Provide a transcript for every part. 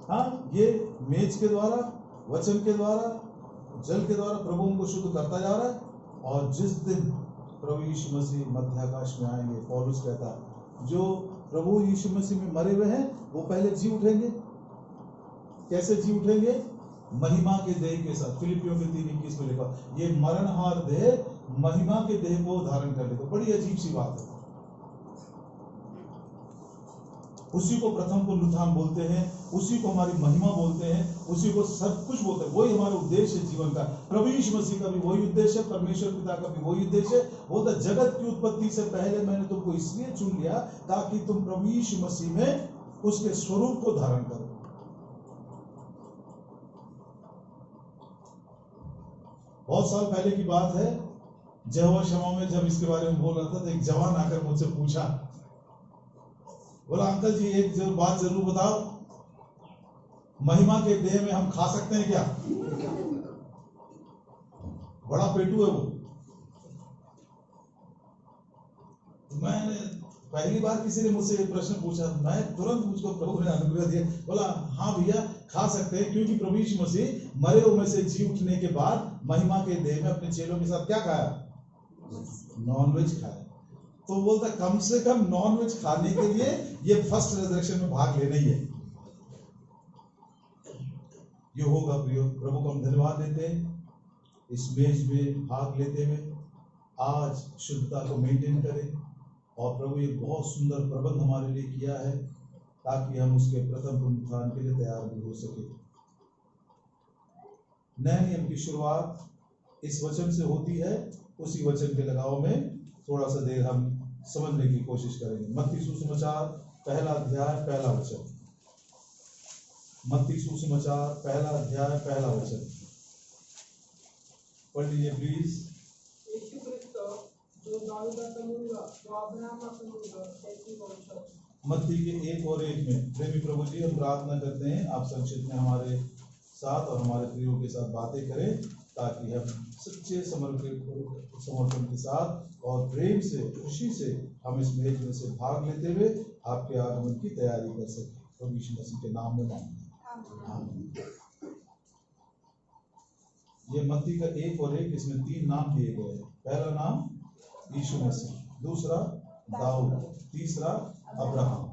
हाँ, ये मेज के द्वारा, वचन के द्वारा, जल के द्वारा प्रभु उनको शुद्ध करता जा रहा है। और जिस दिन प्रभु यीशु मसीह मध्य आकाश में आएंगे, पौलुस कहता है जो प्रभु यीशु मसीह में मरे हुए हैं वो पहले जी उठेंगे। कैसे जी उठेंगे? महिमा के देह के साथ। फिलिपियों के 3:21 में लिखा, ये मरणहार देह महिमा के देह को धारण कर लेगा। बड़ी अजीब सी बात है। उसी को प्रथम पुनरुत्थान बोलते हैं, उसी को हमारी महिमा बोलते हैं, उसी को सब कुछ बोलते हैं। वही हमारा उद्देश्य है जीवन का। प्रभु यीशु मसीह का भी वही उद्देश्य है, परमेश्वर पिता का भी वही उद्देश्य है। वो तो जगत की उत्पत्ति से पहले मैंने तुमको इसलिए चुन लिया ताकि तुम प्रभु यीशु मसीह में उसके स्वरूप को धारण करो। बहुत साल पहले की बात है, यहोवा शमा में जब इसके बारे में बोल रहा था तो एक जवान आकर मुझसे पूछा, बोला अंकल जी एक बात जरूर बताओ, महिमा के देह में हम खा सकते हैं क्या? बड़ा पेटू है वो। मैंने पहली बार किसी ने मुझसे ये प्रश्न पूछा, मैं तुरंत मुझको प्रभु ने अनुग्रह दिया, बोला हाँ भैया खा सकते हैं, क्योंकि प्रभु यीशु मसीह मरे हुए में से जी उठने के बाद महिमा के देह में अपने चेलों के साथ क्या खाया? नॉनवेज खाया। तो बोलता कम से कम नॉनवेज खाने के लिए ये फर्स्ट रिजरेक्शन में भाग लेना ही है। ये होगा प्रियो, प्रभु को हम धन्यवाद देते हैं इस मेज में भाग लेते हुए। आज शुद्धता को मेंटेन करें और प्रभु ये बहुत सुंदर प्रबंध हमारे लिए किया है ताकि हम उसके प्रथम पुनरुत्थान के लिए तैयार भी हो सके। नए नियम की शुरुआत इस वचन से होती है। उसी वचन के लगाव में थोड़ा सा देर हम समझने की कोशिश करेंगे। मत्ती सुसमाचार पहला अध्याय पहला वचन। मत्ती सुसमाचार पहला अध्याय पहला वचन पढ़ लीजिए प्लीज। यीशु क्रिस्त जो दाऊद का तनूगा, जो अब्राहम का तनूगा, ऐसी वंशज। मत्ती के 1 और 1 में प्रेमी प्रभु जी हम प्रार्थना करते हैं आप संक्षिप्त में हमारे साथ और हमारे प्रियों के साथ बातें करें ताकि हम सच्चे समर्पण के साथ और प्रेम से, खुशी से हम इस मेज में से भाग लेते हुए आपके आगमन की तैयारी कर सकें। प्रभु यीशु मसीह के नाम में मांगते हैं। ये मत्ती का 1 और 1, इसमें 3 नाम दिए गए हैं। पहला नाम यीशु मसीह, दूसरा दाऊद, तीसरा अब्राहम।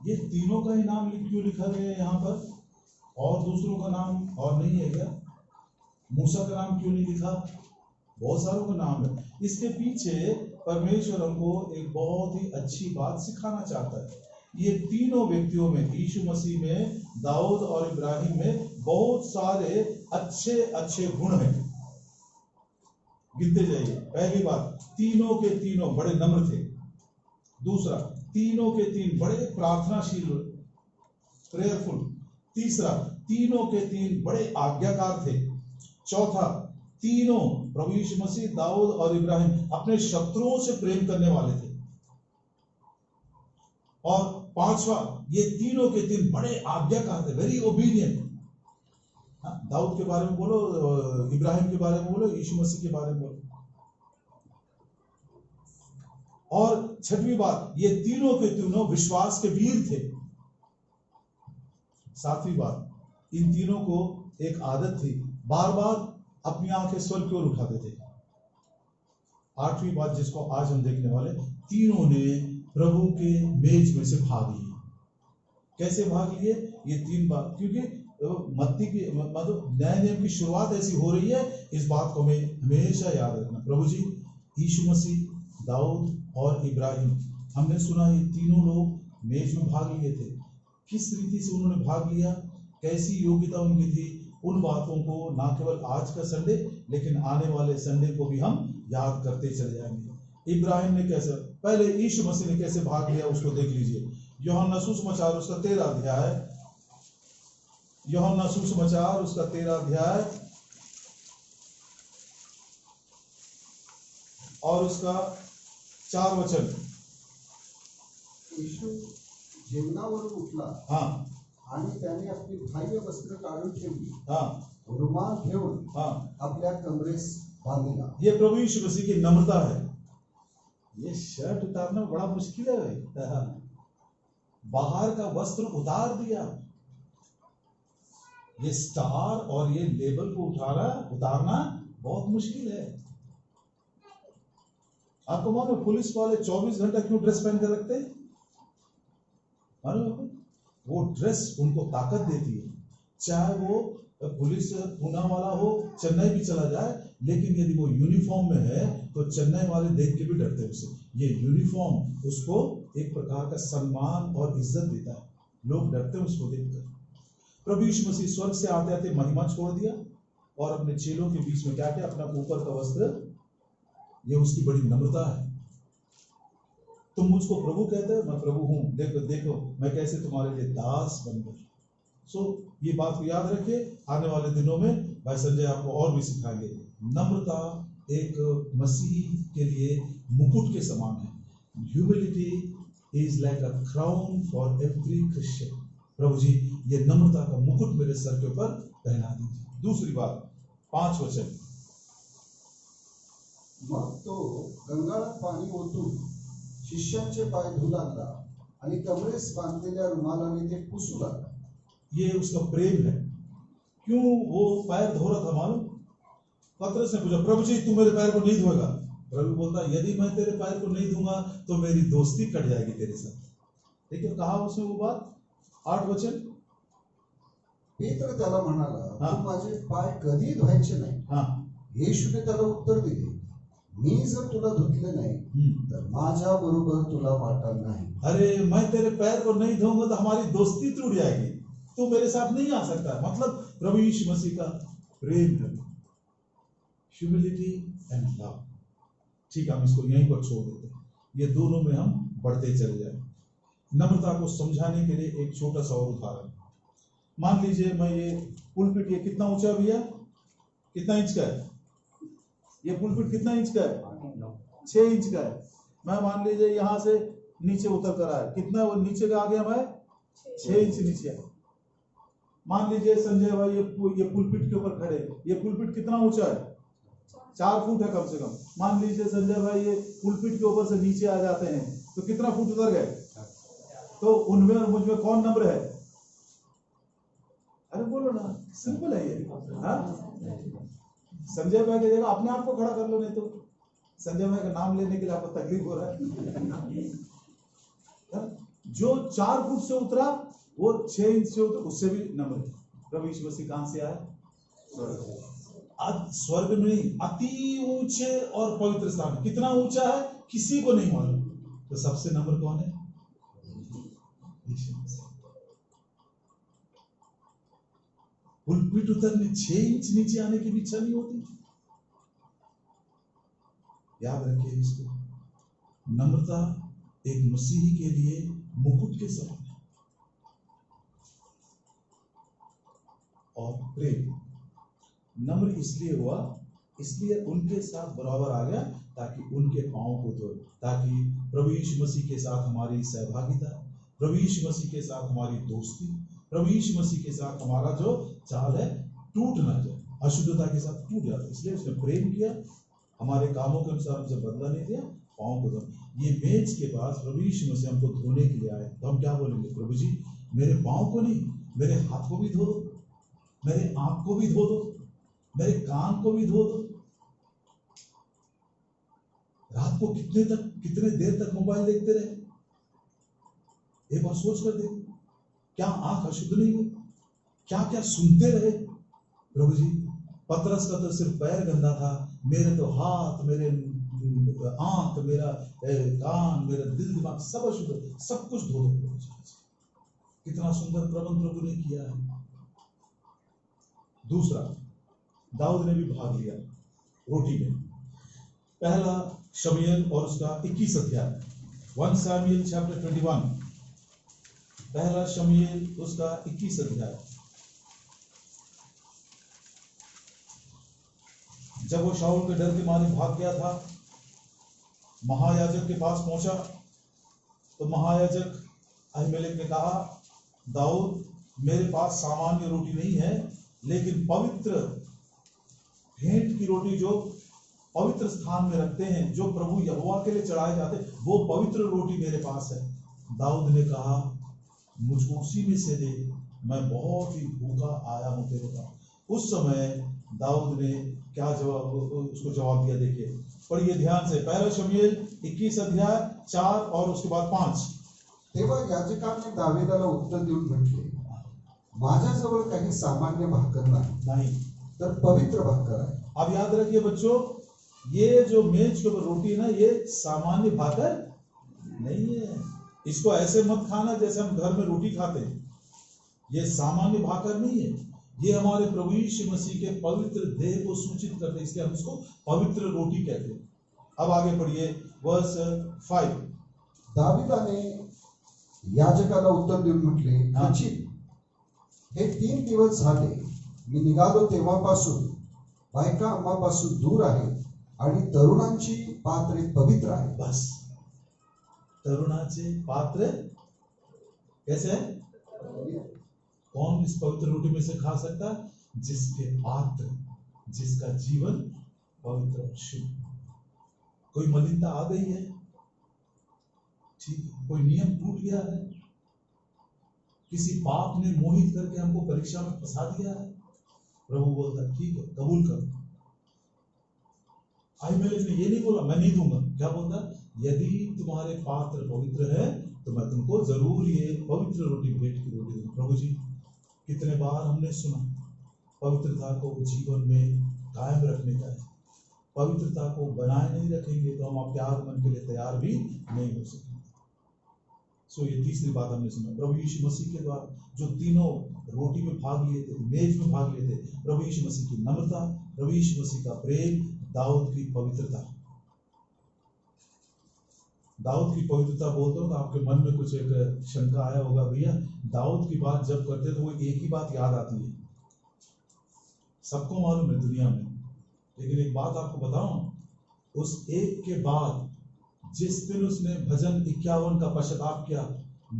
ये तीनों का ही नाम क्यों लिखा गया है यहाँ पर? और दूसरों का नाम और नहीं है क्या? मूसा का नाम क्यों नहीं लिखा? बहुत सारों का नाम है। इसके पीछे परमेश्वर हमको एक बहुत ही अच्छी बात सिखाना चाहता है। ये तीनों व्यक्तियों में, यीशु मसीह में, दाऊद और इब्राहिम में बहुत सारे अच्छे अच्छे गुण हैं। गिनते जाइए। पहली बात, तीनों के तीनों बड़े नम्र थे। दूसरा, तीनों के तीन बड़े प्रार्थनाशील, प्रेयरफुल। तीसरा, तीनों के तीन बड़े आज्ञाकार थे। चौथा, तीनों प्रभु यीशु मसीह, दाऊद और इब्राहिम अपने शत्रुओं से प्रेम करने वाले थे। और पांचवा, ये तीनों के तीन बड़े आज्ञाकार थे, वेरी ओबीडियंट। दाऊद के बारे में बोलो, इब्राहिम के बारे में बोलो, यीशु मसीह के बारे में बोलो। और छठवीं बात, ये तीनों के तीनों विश्वास के वीर थे। सातवीं बात, इन तीनों को एक आदत थी, बार बार अपनी आंखें स्वर्ग की ओर उठाते थे। आठवीं बात जिसको आज हम देखने वाले, तीनों ने प्रभु के मेज में से भाग लिए। कैसे भाग लिए? ये 3 बात, क्योंकि मत्ती की मतलब नए नियम की शुरुआत ऐसी हो रही है। इस बात को हमें हमेशा याद रखना। प्रभु जी, यीशु मसीह, दाऊद और इब्राहिम, हमने सुना ये तीनों लोग मेज में भाग लिए थे। किस रीति से उन्होंने भाग लिया, कैसी योग्यता उनकी थी, उन बातों को न केवल आज का संडे लेकिन आने वाले संडे को भी हम याद करते चले जाएंगे। इब्राहिम ने कैसे, पहले यीशु मसीह ने कैसे भाग लिया उसको देख लीजिए। यूहन्ना सुसमाचार उसका 13 अध्याय, यूहन्ना सुसमाचार उसका 13 अध्याय और उसका 4 वचन। येशू जेवणावरून उठला आणि त्याने आपली बाह्य वस्त्र काढून ठेवली, रुमाल घेऊन आपल्या कमरेस बांधला। ये प्रभु यीशु मसीह की नम्रता है। ये शर्ट उतारना बड़ा मुश्किल है भाई। बाहर का वस्त्र उतार दिया। ये स्टार और ये लेबल को उतारना बहुत मुश्किल है। आपको मालूम पुलिस वाले 24 घंटा क्यों ड्रेस पहन कर रखते हैं? मालूम? वो ड्रेस उनको ताकत देती है। चाहे वो पुलिस पूना वाला हो, चेन्नई भी चला जाए, लेकिन यदि वो यूनिफॉर्म में है तो चेन्नई वाले देख के भी डरते हैं उससे। ये यूनिफॉर्म उसको एक प्रकार का सम्मान और इज्जत देता है, लोग डरते हैं उसको देखकर। प्रभु यीशु मसीह स्वर्ग से आते आते महिमा छोड़ दिया और अपने चेलों के बीच में क्या किया? अपना ऊपर का वस्त्र, ये उसकी बड़ी नम्रता है। तुम मुझको प्रभु कहते हो, मैं प्रभु हूं, देखो देखो मैं कैसे तुम्हारे लिए दास बन गया। ये बात को याद रखिए। आने वाले दिनों में भाई संजय आपको और भी सिखाएंगे। नम्रता एक मसीह के लिए मुकुट के समान है। Humility is like a crown for every Christian. प्रभु जी ये नम्रता का मुकुट मेरे सर के ऊपर पहना दीजिए। दूसरी बात, 5 वचन। मग तो गंगाळात पाणी ओतून शिष्यांचे पाय धुवू लागला आणि कमरेस बांधलेल्या रुमालाने ते पुसू लागला। ये उसका प्रेम है। क्यों वो पैर धो रहा था मालूम? पतरस ने पूछा, प्रभु जी तू मेरे पैर को नहीं धोएगा? प्रभु बोलता, यदि मैं तेरे पैर को नहीं धोऊंगा तो मेरी दोस्ती कट जाएगी तेरे साथ। देखिए कहा उसने वो बात, 8 वचन। पेत्र त्याला म्हणाला, तू माझे पाय कधी धुवायचे नाही। येशूने त्याला उत्तर दिले, मी जर तुला धुतले नाही तर माझ्या बरोबर तुला वाटा नाही। अरे मैं तेरे पैर को नहीं धोऊंगा तो हमारी दोस्ती टूट जाएगी, तू मेरे साथ नहीं आ सकता। मतलब प्रभु यीशु मसीह का प्रेम है, ह्यूमिलिटी एंड लव। ठीक है, हम इसको यहीं पर छोड़ देते हैं, ये दोनों में हम बढ़ते चले जाए। नम्रता को समझाने के लिए एक छोटा सा और उदाहरण। मान लीजिए मैं ये पुलपिट, ये कितना ऊंचा भैया? कितना इंच का है ये पुलपिट? कितना इंच का है? 6 इंच का है। मैं मान लीजिए यहाँ से नीचे उतर कर आया, कितना वो नीचे का आ गया? मैं 6 इंच नीचे आया। मान लीजिए संजय भाई ये पुलपिट के ऊपर खड़े, ये पुलपिट कितना ऊंचा है? 4 फुट है कम से कम। मान लीजिए संजय भाई ये पुलपिट के ऊपर से नीचे आ जाते हैं तो कितना फुट उतर गए? तो उनमें और मुझ में कौन नम्र है? अरे बोलो ना, सिंपल है ये। संजय भाई की जगह अपने आप को खड़ा कर लो, नहीं तो संजय भाई का नाम लेने के लिए आपको तकलीफ हो रहा है। जो 4 फुट से उतरा वो 6 इंच से उतरा, उससे भी नम्र है। प्रभु यीशु मसीह कहां से आया? स्वर्ग में नहीं, अति ऊंचे और पवित्र स्थान। कितना ऊंचा है किसी को नहीं मालूम। तो सबसे नम्र कौन है? पुलपिट उतरने 6 इंच नीचे आने की भी इच्छा नहीं होती। याद रखिए इसको, नम्रता एक मसीही के लिए मुकुट के समान है। और प्रेम नम्र इसलिए हुआ, इसलिए उनके साथ बराबर आ गया ताकि उनके पांव को धोए, ताकि प्रभु यीशु मसीह के साथ हमारी सहभागिता, प्रभु यीशु मसीह के साथ हमारी दोस्ती, प्रभु यीशु मसीह के साथ हमारा जो चाल है टूट ना जाए, अशुद्धता के साथ टूट जाता। इसलिए उसने प्रेम किया, हमारे कामों के अनुसार हमसे बदला नहीं दिया, पांव को धो। ये मेज के पास प्रभु यीशु मसीह हमको धोने के लिए आए, तो हम क्या बोलेंगे? प्रभु जी मेरे पांव को नहीं, मेरे हाथ को भी धो दो, मेरे आंख को भी धो दो, मेरे कान को भी धो दो। रात को कितने देर तक मोबाइल देखते रहे? एक बार सोच कर देखो, क्या आंख अशुद्ध नहीं हुई? क्या क्या सुनते रहे? प्रभु जी पतरस का तो सिर्फ पैर गंदा था, मेरे तो हाथ, मेरे आंख, मेरा कान, मेरा दिल दिमाग सब अशुद्ध, सब कुछ धो दो। कितना सुंदर प्रबंध प्रभु ने किया है। दूसरा, दाऊद ने भी भाग लिया रोटी में। पहला शमूएल और उसका 21 अध्याय, 1 Samuel chapter 21, पहला शमूएल उसका 21 अध्याय। जब वो शाऊल के डर के मारे भाग गया था, महायाजक के पास पहुंचा तो महायाजक अहीमेलेक ने कहा, दाऊद मेरे पास सामान्य रोटी नहीं है, लेकिन पवित्र भेंट की रोटी जो पवित्र स्थान में रखते हैं, जो प्रभु यहोवा के लिए चढ़ाए जाते, वो पवित्र रोटी मेरे पास है। दाऊद ने कहा, मुझको उसी में से दे, मैं बहुत ही भूखा आया हूं तेरे पास। उस समय दाऊद ने क्या जवाब, उसको जवाब दिया, देखिए पढ़िए ध्यान से, 1 शमूएल 21 अध्याय 4 और उसके बाद 5। तेव्हा याजकाने दावीदाला उत्तर देऊन म्हटले, माझ्याजवळ काही सामान्य भाकर नाही, तर पवित्र भाकर आहे। अब याद रखिए बच्चों, ये जो मेज के ऊपर रोटी है ना, ये सामान्य भाकर नहीं है। इसको ऐसे मत खाना जैसे हम घर में रोटी खाते हैं। ये सामान्य भाकर नहीं है, ये हमारे प्रभु यीशु मसीह के पवित्र देह को सूचित करते हैं, इसलिए हम इसको पवित्र रोटी कहते हैं। अब आगे पढ़िए वर्स 5। दावीदाने याजकाला उत्तर देऊन म्हटले, खचित हे 3 दिवस झाले मी निघालो तेव्हापासून बायका आम्हापासून दूर आहे आणि तरुणांची पात्रे पवित्र आहे। बस, तरुणाचे पात्र कैसे है? कौन इस पवित्र रोटी में से खा सकता? जिसके पात्र, जिसका जीवन पवित्र और शुद्ध। कोई मलिनता आ गई है, ठीक है, कोई नियम टूट गया है, किसी पाप ने मोहित करके हमको परीक्षा में फंसा दिया है, प्रभु बोलता है ठीक है, कबूल करो। अहीमेलेक ने ये नहीं बोला मैं नहीं दूंगा, क्या बोलता? यदि तुम्हारे पात्र पवित्र है तो मैं तुमको जरूर ये पवित्र रोटी भेंट की रोटी दूंगा। प्रभु जी, कितने बार हमने सुना पवित्रता को जीवन में कायम रखने का है, पवित्रता को बनाए नहीं रखेंगे तो हम प्यार मन के लिए तैयार भी नहीं हो सकेंगे। सो ये तीसरी बात हमने सुना, प्रभु यीशु मसीह के द्वारा जो तीनों रोटी में भाग लिए थे, मेज में भाग लिए थे, प्रभु यीशु मसीह की नम्रता, प्रभु यीशु मसीह का प्रेम, दाऊद की पवित्रता। दाऊद की पवित्रता बोलते हो तो आपके मन में कुछ एक शंका आया होगा, भैया दाऊद की बात जब करते तो वो एक ही बात याद आती है, सबको मालूम है दुनिया में, लेकिन एक बात आपको बताऊं, उस एक के बाद जिस दिन उसने भजन 51 का पश्चाताप किया,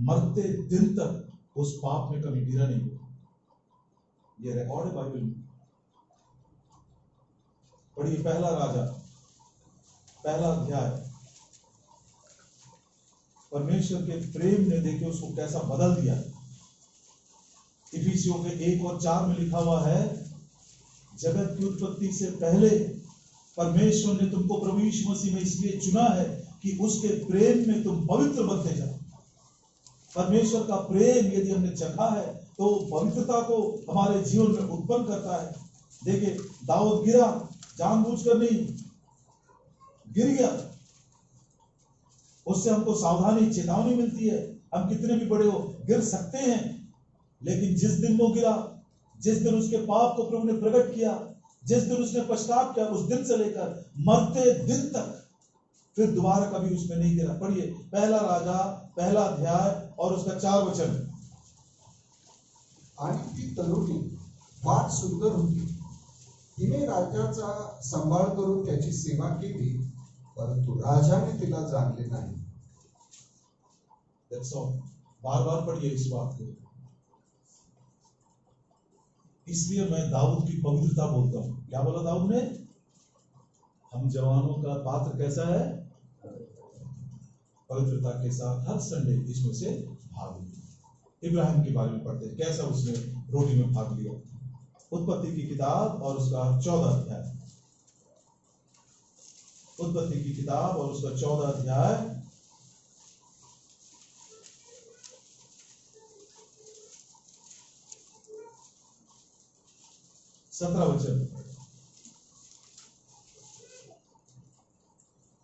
मरते दिन तक उस पाप में कभी गिरा नहीं हुआ। ये रिकॉर्ड है बाइबल में। पढ़िए 1 राजा 1 अध्याय। परमेश्वर के प्रेम ने देखिए उसको कैसा बदल दिया। इफिसियों के 1 और 4 में लिखा हुआ है, जगत की उत्पत्ति से पहले परमेश्वर ने तुमको प्रभु यीशु मसीह में इसलिए चुना है कि उसके प्रेम में तुम पवित्र बनते जाओ। परमेश्वर का प्रेम यदि हमने चखा है तो पवित्रता को हमारे जीवन में उत्पन्न करता है। देखिए दाऊद गिरा, जानबूझकर नहीं, गिर गया, उससे हमको सावधानी चेतावनी मिलती है। हम कितने भी बड़े हो गिर सकते हैं, लेकिन जिस दिन वो गिरा, जिस दिन उसके पाप को प्रभु ने प्रकट किया, जिस दिन उसने पश्चाताप किया, उस दिन से लेकर मरते दिन तक फिर दोबारा कभी उसमें नहीं गिरा। पढ़िए 1 राजा 1 अध्याय और उसका 4 वचन। आणि ती तरुणी फार सुंदर होती, तिने राजाचा सांभाळ करून त्याची सेवा केली, परंतु राजाने तिला जाणले नाही। That's all. बार बार पढ़िए इस बात को। इसलिए मैं दाऊद की पवित्रता बोलता हूं। क्या बोला दाऊद ने? हम जवानों का पात्र कैसा है? पवित्रता के साथ हर संडे इसमें से भाग लिया। इब्राहिम के बारे में पढ़ते हैं, कैसा उसने रोटी में भाग लिया। उत्पत्ति की किताब और उसका 14 अध्याय। उत्पत्ति की किताब और उसका 14 अध्याय 17 वचन।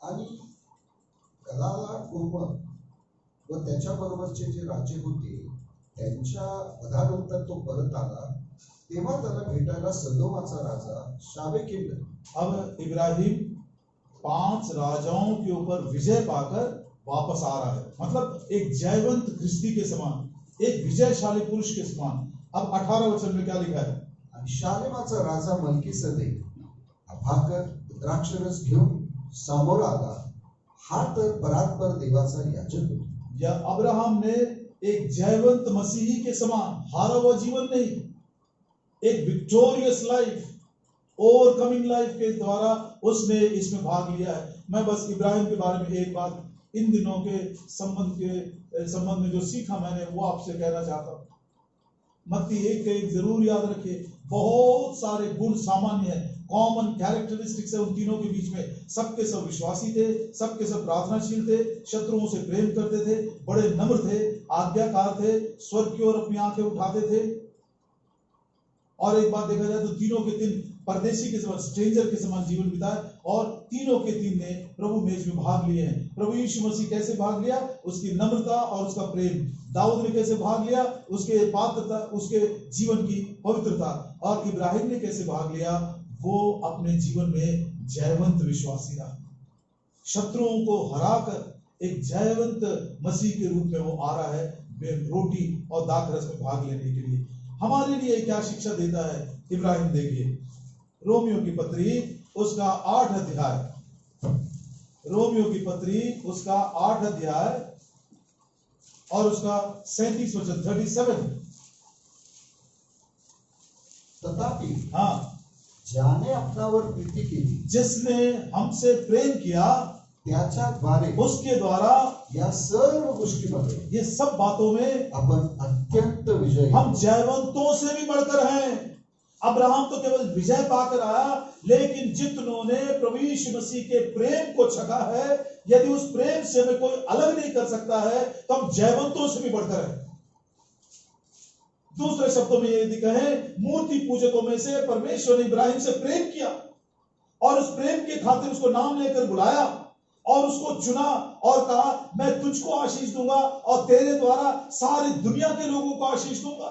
आणि कलाला कुर्बन व त्याच्या बरोबरचे जे राजे होते त्यांच्या वधानंतर तो परत आला, तेव्हा त्याला भेटायला सदोमाचा राजा शावेकेल। अब इब्राहिम 5 राजाओं के ऊपर विजय पाकर वापस आ रहा है, मतलब एक जयवंत ख्रिस्ती के समान, एक विजयशाली पुरुष के समान। अब 18 वचन में क्या लिखा है? आणि शालेमाचा राजा मल्कीसदेक भाकर द्राक्षरस घेऊन समोर आला, हा तर परात्पर देवाचा याजक होता। या अब्राहम ने एक जयवंत मसीही के समान, हारा हुआ जीवन नहीं, एक विक्टोरियस लाइफ, ओवरकमिंग लाइफ के द्वारा उसने इसमें भाग लिया है। मैं बस इब्राहिम के बारे में एक बात इन दिनों के संबंध में जो सीखा मैंने वो आपसे कहना चाहता हूँ। मत्ती 1:1 जरूर याद रखिए। बहुत सारे गुण सामान्य है, कॉमन कैरेक्टरिस्टिक्स है उन तीनों के बीच में। सबके सब विश्वासी थे, सबके सब प्रार्थनाशील थे, शत्रुओं से प्रेम करते थे, बड़े नम्र थे, आज्ञाकार थे, स्वर्ग की ओर अपनी आंखें उठाते थे। और एक बात देखा जाए तो तीनों के तीन परदेशी के समान, स्ट्रेंजर के समान जीवन बिताए, और तीनों के तीन ने प्रभु मेज में भाग लिए हैं। प्रभु यीशु मसीह कैसे भाग लिया? उसकी नम्रता और उसका प्रेम। दाऊद ने कैसे भाग लिया? उसके पात्रता, उसके जीवन की पवित्रता। और इब्राहिम ने कैसे भाग लिया? वो अपने जीवन में जयवंत विश्वासी रहा। शत्रुओं को हराकर एक जयवंत मसीह के रूप में वो आ रहा है, रोटी और दाखरस में भाग लेने के लिए। हमारे लिए क्या शिक्षा देता है इब्राहिम? देखिए रोमियो की पत्री उसका 8 अध्याय, रोमियो की पत्री उसका 8 अध्याय और उसका 37 वचन 37। तथापि हाँ, ज्याने अपनावर प्रीती केली, जिसने हमसे प्रेम किया त्याच्याद्वारे, उसके द्वारा या सर्व गोष्टीमध्ये, ये सब बातों में आपण अत्यंत विजयी, हम जयवंतों से भी बढ़कर हैं। अब्राहम तो केवल विजय पाकर आया, लेकिन जितनों ने प्रभु यीशु मसीह के प्रेम को चखा है, यदि उस प्रेम से हमें कोई अलग नहीं कर सकता है तो हम जयवंतों से भी बढ़कर हैं। दूसरे शब्दों में यदि कहें, मूर्ति पूजकों में से परमेश्वर ने इब्राहिम से प्रेम किया और उस प्रेम के खातिर उसको नाम लेकर बुलाया और उसको चुना और कहा मैं तुझको आशीष दूंगा और तेरे द्वारा सारी दुनिया के लोगों को आशीष दूंगा।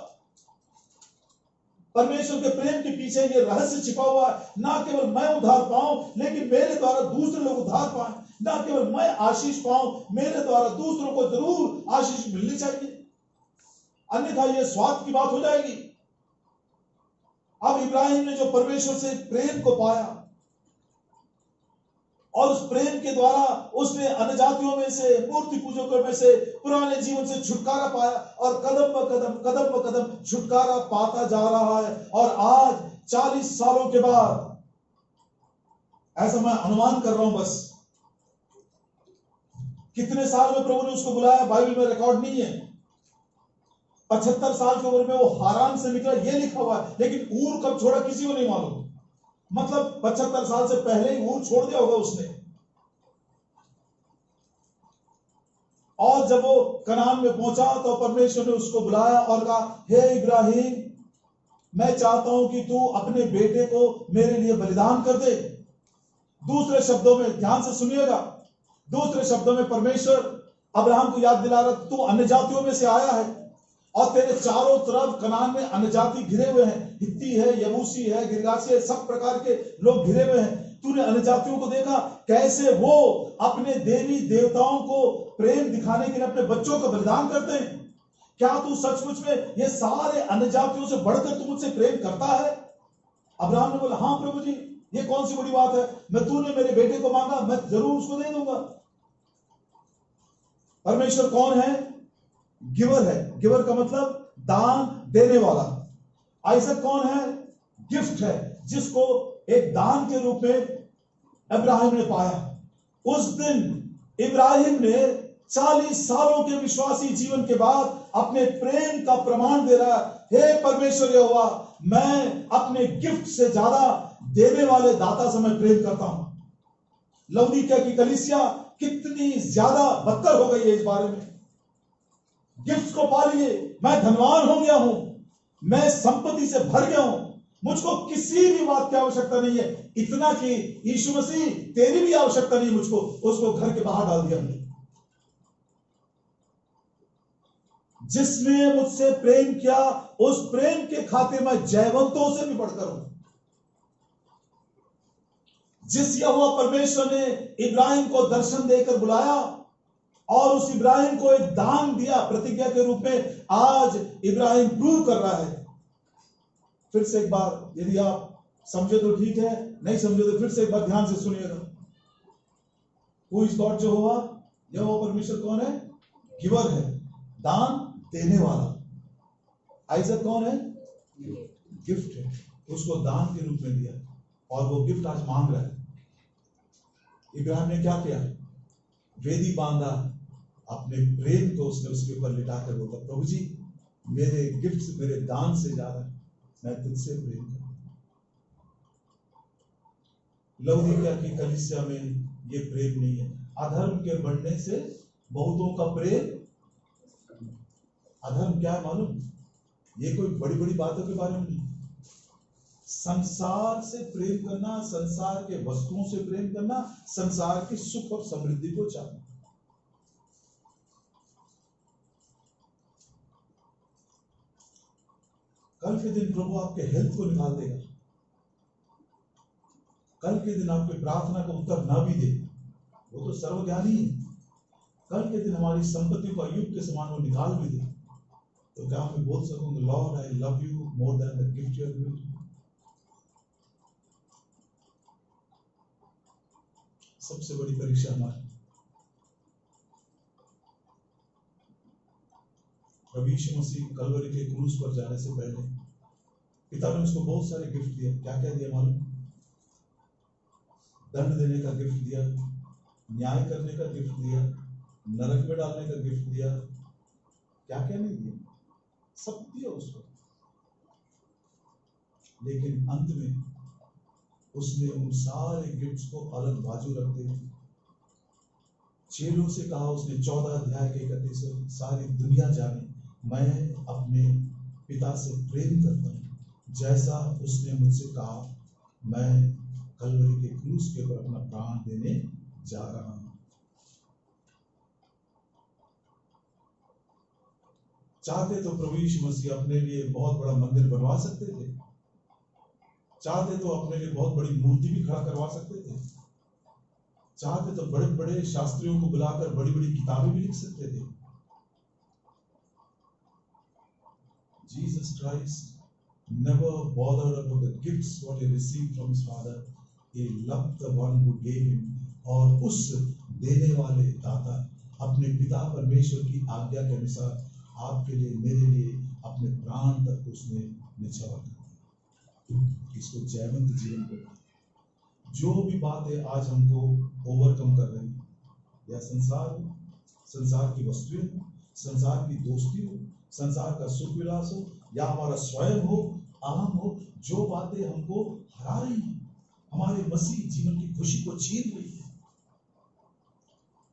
परमेश्वर के प्रेम के पीछे ये रहस्य छिपा हुआ है, ना केवल मैं उद्धार पाऊं लेकिन मेरे द्वारा दूसरे लोग उद्धार पाएं, ना केवल मैं आशीष पाऊं, मेरे द्वारा दूसरों को जरूर आशीष मिलनी चाहिए, अन्यथा ये स्वार्थ की बात हो जाएगी। अब इब्राहिम ने जो परमेश्वर से प्रेम को पाया और उस प्रेम के द्वारा उसने अन्यजातियों में से, मूर्ति पूजकों में से, पुराने जीवन से छुटकारा पाया और कदम ब कदम छुटकारा पाता जा रहा है। और आज 40 सालों के बाद, ऐसा मैं अनुमान कर रहा हूं, बस कितने साल में प्रभु ने उसको बुलाया बाइबल में रिकॉर्ड नहीं है। 75 साल की उम्र में वो हारान से निकला, ये लिखा हुआ है, लेकिन ऊर कब छोड़ा किसी को नहीं मालूम। मतलब 75 साल से पहले ही ऊर छोड़ दिया होगा उसने। और जब वो कनान में पहुंचा तो परमेश्वर ने उसको बुलाया और कहा, हे इब्राहिम, मैं चाहता हूं कि तू अपने बेटे को मेरे लिए बलिदान कर दे। दूसरे शब्दों में, ध्यान से सुनिएगा, दूसरे शब्दों में परमेश्वर अब्राहम को याद दिला रहा, तू अन्य जातियों में से आया है और तेरे चारों तरफ कनान में अन्य जाति घिरे हुए हैं, हित्ती है, यबूसी है, गिर्गासी है, सब प्रकार के लोग घिरे हुए हैं। तूने अन्य जातियों को देखा कैसे वो अपने देवी देवताओं को प्रेम दिखाने के लिए अपने बच्चों का बलिदान करते हैं। क्या तू सचमुच में ये सारे अन्य जातियों से बढ़कर तू मुझसे प्रेम करता है? अब्राहम ने बोला, हाँ प्रभु जी, ये कौन सी बड़ी बात है, मैं तूने मेरे बेटे को मांगा, मैं जरूर उसको दे दूंगा। परमेश्वर कौन है? गिवर है। गिवर का मतलब दान देने वाला। आइसक कौन है? गिफ्ट है, जिसको एक दान के रूप में इब्राहिम ने पाया। उस दिन इब्राहिम ने 40 सालों के विश्वासी जीवन के बाद अपने प्रेम का प्रमाण दे रहा है, हे परमेश्वर यहोवा, मैं अपने गिफ्ट से ज्यादा देने वाले दाता से मैं प्रेम करता हूं। लौदीकिया की कलीसिया कितनी ज्यादा बदतर हो गई है इस बारे में। गिफ्ट को पा लिए, मैं धनवान हो गया हूं, मैं संपत्ति से भर गया हूं, मुझको किसी भी बात की आवश्यकता नहीं है, इतना कि यीशु मसीह तेरी भी आवश्यकता नहीं मुझको, उसको घर के बाहर डाल दिया हमने। जिसने मुझसे प्रेम किया, उस प्रेम के खातिर मैं जयवंतों से भी बढ़कर हूं। जिस यहोवा परमेश्वर ने इब्राहिम को दर्शन देकर बुलाया और उस इब्राहिम को एक दान दिया प्रतिज्ञा के रूप में, आज इब्राहिम प्रूव कर रहा है। फिर से एक बार, यदि आप समझे तो ठीक है, नहीं समझे तो फिर से एक बार ध्यान से सुनिएगा। Who is God? यहोवा परमेश्वर कौन है? गिवर है, दान देने वाला। आइसक कौन है? गिफ्ट है, उसको दान के रूप में दिया और वो गिफ्ट आज मांग रहा है। इब्राहिम ने क्या किया? वेदी बांधा, अपने प्रेम को उसने उसके ऊपर लिटाकर बोलता, प्रभु जी मेरे गिफ्ट, मेरे दान से ज्यादा मैं तुझसे प्रेम करता हूं। लौदीकिया की कलीसिया में ये प्रेम नहीं है। अधर्म के बढ़ने से बहुतों का प्रेम, अधर्म क्या है मालूम? ये कोई बड़ी बड़ी बातों के बारे में नहीं, संसार से प्रेम करना, संसार के वस्तुओं से प्रेम करना, संसार की सुख और समृद्धि को चाहना। कल के दिन प्रभु आपके हेल्थ को निकाल देगा, कल के दिन आपके प्रार्थना का उत्तर ना भी दे, वो तो सर्वज्ञानी है। कल के दिन हमारी संपत्ति को अय्यूब के समान वो निकाल भी दे, तो क्या मैं बोल सकूंगा, Lord I love you more than the gift you have given? सबसे बड़ी परीक्षा हमारी, प्रभु यीशु मसीह कलवरी के क्रूस पर जाने से पहले पिता ने उसको बहुत सारे गिफ्ट दिए। क्या क्या दिया मालूम? दंड देने का गिफ्ट दिया, न्याय करने का गिफ्ट दिया, नरक में डालने का गिफ्ट दिया, क्या क्या नहीं दिया, सब दिया उसको। लेकिन अंत में उसने उन सारे गिफ्ट्स को अलग बाजू रखते हुए चेलों से कहा, उसने 14 अध्याय के 31, सारी दुनिया जाने मैं अपने पिता से प्रेम करता हूं जैसा उसने मुझसे कहा। मैं कलवरी के क्रूस के ऊपर अपना प्राण देने जा रहा हूं। चाहते तो प्रभु यीशु मसीह अपने लिए बहुत बड़ा मंदिर बनवा सकते थे, चाहते तो अपने लिए बहुत बड़ी मूर्ति भी खड़ा करवा सकते थे, चाहते तो बड़े बड़े शास्त्रियों को बुलाकर बड़ी बड़ी किताबें भी लिख सकते थे। Jesus Christ never bothered about the gifts what he received from his father. He loved the one who gave him. और उस देने वाले दाता अपने पिता परमेश्वर की आज्ञा के अनुसार आपके लिए, मेरे लिए अपने प्राण तक उसने निछावर कर दिया। इसको जयवंत जीवन को, जो भी बातें आज हमको ओवरकम कर रही है, या संसार हो, संसार की वस्तुएं हो, संसार की दोस्ती हो, संसार का सुख विलास हो, या हमारा स्वयं हो, अहम हो, जो बातें हमको हरा रही हैं, हमारे मसीह जीवन की खुशी को छीन रही है,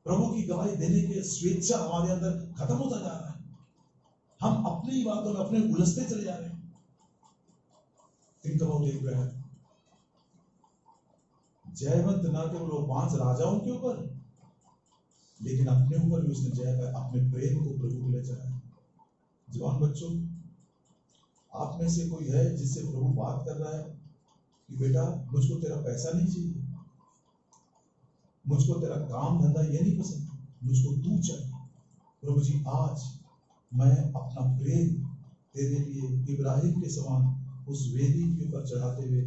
प्रभु की गवाही देने की स्वेच्छा हमारे अंदर खत्म होता जा रहा है, हम अपनी ही बातों में अपने उलझते चले जा रहे हैं। थिंक अबाउट इब्राहिम, जयवंत ना केवल वो 5 राजाओं के ऊपर, लेकिन अपने ऊपर भी उसने जय पाया, अपने प्रेम को प्रभु को ले चढ़ाया। जवान बच्चों, आप में से कोई है जिससे प्रभु बात कर रहा है कि बेटा मुझको तेरा पैसा नहीं चाहिए, मुझको तेरा काम धंधा ये नहीं पसंद, मुझको तू चाहिए। प्रभु जी आज मैं अपना प्रेम तेरे लिए इब्राहिम के समान उस वेदी के ऊपर चढ़ाते हुए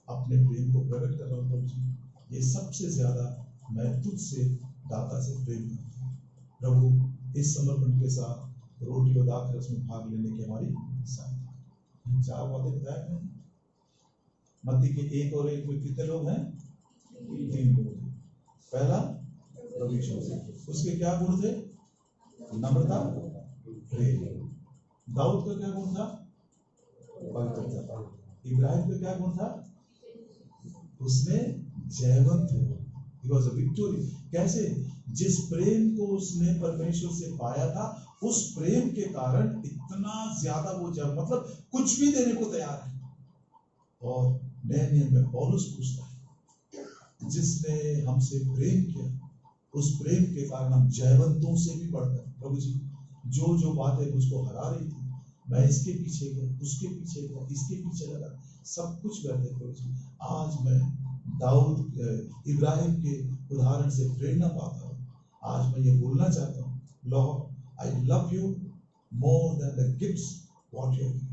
अपने प्रेम को प्रकट कर रहा हूँ। प्रभु जी ये सबसे ज्यादा मैं तुझसे दाता से प्रेम करता हूँ। प्रभु इस समर्पण के साथ रोटी और दाख रस में भाग लेने की हमारी सहायता। 4 बातें बताए हैं। मत्ती के 1 और 1 में कितने लोग हैं? 3 लोग हैं। पहला प्रभु यीशु मसीह, उसके क्या गुण थे? नम्रता, प्रेम। दाऊद का क्या गुण था? पवित्रता। इब्राहिम का क्या गुण था? उसने जयवंत हो, he was a victory। कैसे? जिस प्रेम को उसने परमेश्वर से पाया था, उस प्रेम के कारण इतना ज्यादा वो जब मतलब कुछ भी देने को तैयार है। और नए नियम में पौलुस पूछता है, जिसने हमसे प्रेम किया, उस प्रेम के कारण हम जयवंतों से भी बढ़कर, प्रभु जी जो जो बातें मुझको हरा रही थी, मैं इसके पीछे गया, उसके पीछे गया, इसके पीछे लगा, सब कुछ व्यर्थ है। प्रभु जी आज मैं दाऊद इब्राहिम के उदाहरण से प्रेरणा पाता हूँ। आज मैं ये बोलना चाहता हूँ, Lord I love you more than the gifts what you have given.